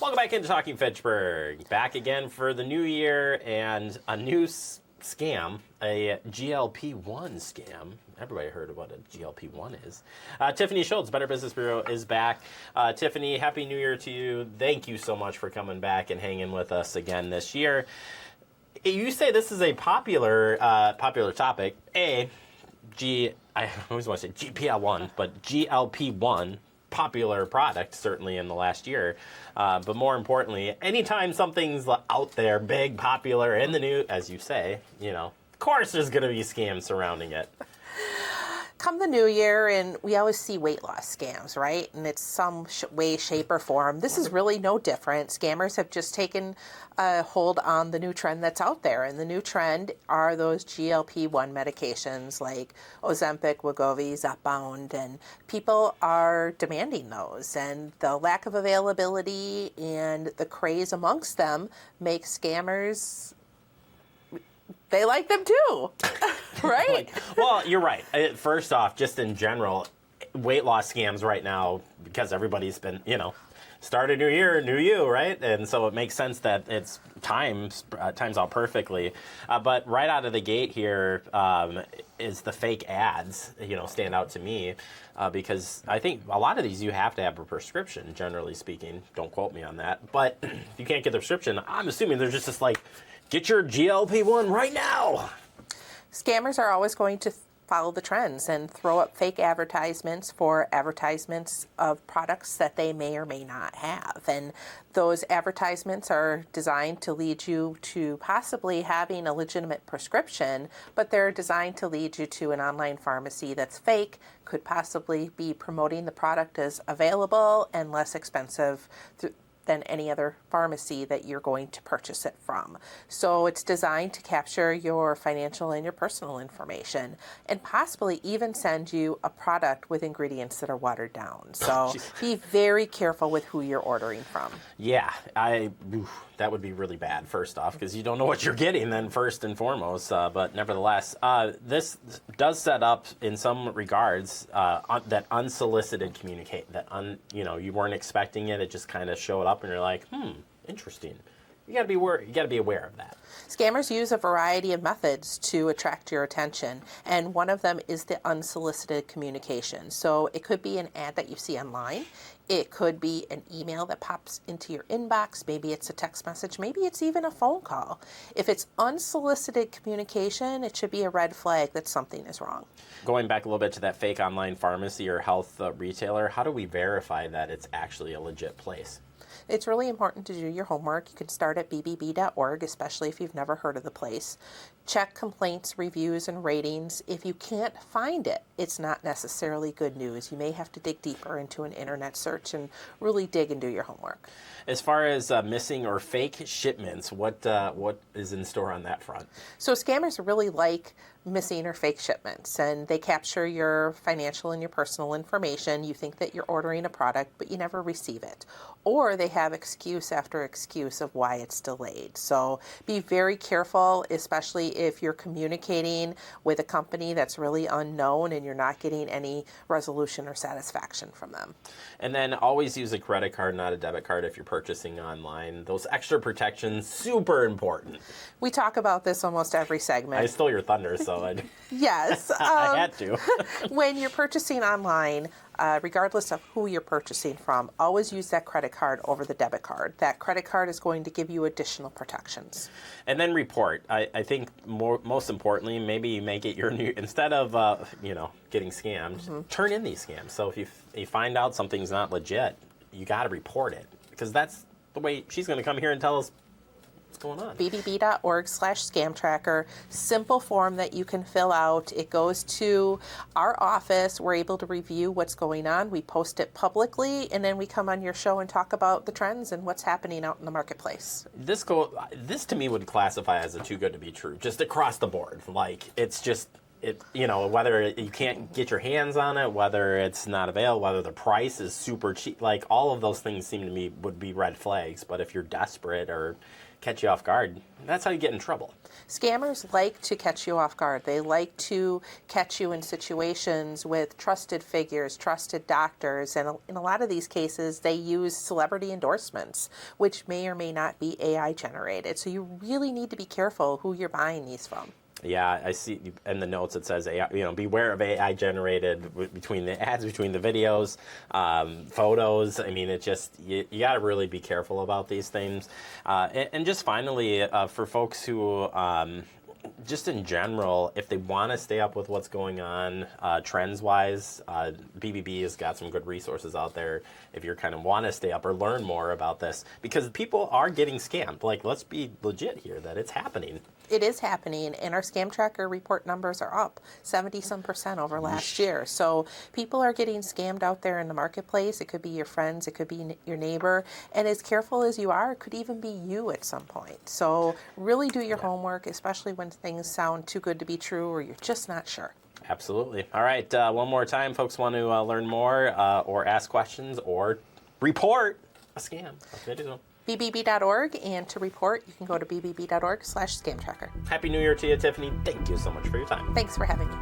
Welcome back into Talking Fitchburg. Back again for the new year and a new scam, a GLP-1 scam. Everybody heard of what a GLP-1 is. Tiffany Schultz, Better Business Bureau, is back. Tiffany, Happy New Year to you. Thank you so much for coming back and hanging with us again this year. You say this is a popular topic. I always want to say GPL1, but GLP-1, popular product, certainly in the last year. But more importantly, anytime something's out there, big, popular, in the news, as you say, of course there's going to be scams surrounding it. Come the new year, and we always see weight loss scams, right? And it's some way, shape, or form. This is really no different. Scammers have just taken a hold on the new trend that's out there. And the new trend are those GLP-1 medications like Ozempic, Wegovy, Zepbound, and people are demanding those. And the lack of availability and the craze amongst them makes scammers, they like them too, right? Well, you're right. First off, just in general, weight loss scams right now, because everybody's been, start a new year, new you, right? And so it makes sense that it's times out perfectly. But right out of the gate here is the fake ads, stand out to me because I think a lot of these you have to have a prescription, generally speaking. Don't quote me on that. But if you can't get the prescription, I'm assuming they're just like, get your GLP-1 right now. Scammers are always going to follow the trends and throw up fake advertisements for advertisements of products that they may or may not have. And those advertisements are designed to lead you to possibly having a legitimate prescription, but they're designed to lead you to an online pharmacy that's fake, could possibly be promoting the product as available and less expensive than any other pharmacy that you're going to purchase it from. So it's designed to capture your financial and your personal information and possibly even send you a product with ingredients that are watered down. So be very careful with who you're ordering from. Yeah, that would be really bad, first off, because you don't know what you're getting then, first and foremost. But nevertheless, this does set up, in some regards, that unsolicited communicate, you weren't expecting it, it just kind of showed up, and you're like, interesting. You got to be aware of that. Scammers use a variety of methods to attract your attention, and one of them is the unsolicited communication. So it could be an ad that you see online. It could be an email that pops into your inbox. Maybe it's a text message. Maybe it's even a phone call. If it's unsolicited communication, it should be a red flag that something is wrong. Going back a little bit to that fake online pharmacy or health retailer, how do we verify that it's actually a legit place? It's really important to do your homework. You can start at BBB.org, especially if you've never heard of the place. Check complaints, reviews, and ratings. If you can't find it, it's not necessarily good news. You may have to dig deeper into an internet search and really dig and do your homework. As far as missing or fake shipments, what is in store on that front? So scammers really like missing or fake shipments, and they capture your financial and your personal information. You think that you're ordering a product, but you never receive it. Or they have excuse after excuse of why it's delayed. So be very careful, especially if you're communicating with a company that's really unknown and you're not getting any resolution or satisfaction from them. And then always use a credit card, not a debit card, if you're purchasing online. Those extra protections, super important. We talk about this almost every segment. I stole your thunder, so yes. I had to. When you're purchasing online, regardless of who you're purchasing from, always use that credit card over the debit card. That credit card is going to give you additional protections. And then report. I think most importantly, maybe you make it your new, instead of getting scammed, turn in these scams. So if you find out something's not legit, you got to report it, because that's the way she's going to come here and tell us what's going on. BBB.org/scam tracker. Simple form that you can fill out. It goes to our office. We're able to review what's going on. We post it publicly, and then we come on your show and talk about the trends and what's happening out in the marketplace. This to me would classify as a too good to be true, just across the board. Like, it's just whether you can't get your hands on it, whether it's not available, whether the price is super cheap, like all of those things seem to me would be red flags. But if you're desperate or catch you off guard, that's how you get in trouble. Scammers like to catch you off guard. They like to catch you in situations with trusted figures, trusted doctors, and in a lot of these cases, they use celebrity endorsements, which may or may not be AI generated. So you really need to be careful who you're buying these from. Yeah, I see in the notes it says AI, beware of AI generated between the ads, between the videos, photos. I mean, it just, you got to really be careful about these things. And just finally, for folks who, just in general, if they want to stay up with what's going on trends-wise, BBB has got some good resources out there if you kind of want to stay up or learn more about this, because people are getting scammed. Like, let's be legit here that it's happening. It is happening, and our scam tracker report numbers are up 70% over last year. So people are getting scammed out there in the marketplace. It could be your friends, it could be your neighbor, and as careful as you are, it could even be you at some point. So really do your homework, especially when things sound too good to be true or you're just not sure. Absolutely. All right, one more time, folks want to learn more or ask questions or report a scam. What can I do? BBB.org, and to report, you can go to BBB.org/scam tracker. Happy New Year to you, Tiffany. Thank you so much for your time. Thanks for having me.